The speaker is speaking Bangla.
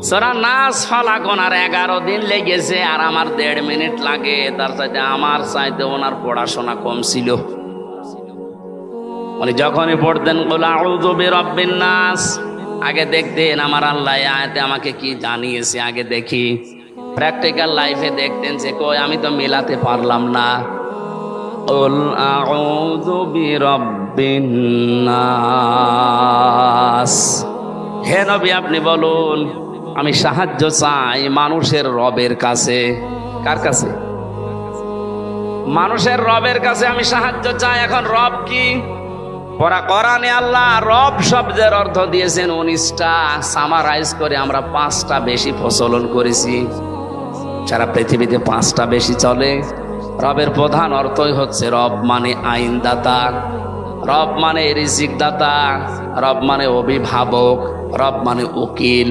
সূরা নাস ফালাক ওনার 11 দিন লেগেছে, আর আমার 1.5 মিনিট লাগে। তার চাইতে আমার চাইতে ওনার পড়াশোনা কম ছিল। উনি যখনই পড়তেন কুল আউযু বিরাব্বিন নাস, আগে দেখতেন আমার আল্লাহ এই আয়াতে আমাকে কি জানিয়েছে, আগে দেখি। প্র্যাকটিক্যাল লাইফে দেখতেন যে কই আমি তো মেলাতে পারলাম না। কুল আউযু বিরাব্বিন নাস, হে নবী আপনি বলুন আমি সাহায্য চাই মানুষের রবের কাছে। কার কাছে? মানুষের রবের কাছে আমি সাহায্য চাই। এখন রব কি? কোরআনে আল্লাহ রব শব্দের অর্থ দিয়েছেন 19টা, সামারাইজ করে আমরা 5টা বেশি প্রচলন করেছি। সারা পৃথিবীতে 5টা বেশি চলে। রবের প্রধান অর্থই হচ্ছে রব মানে আইনদাতা, রব মানে রিজিক দাতা, রব মানে অভিভাবক, রব মানে উকিল,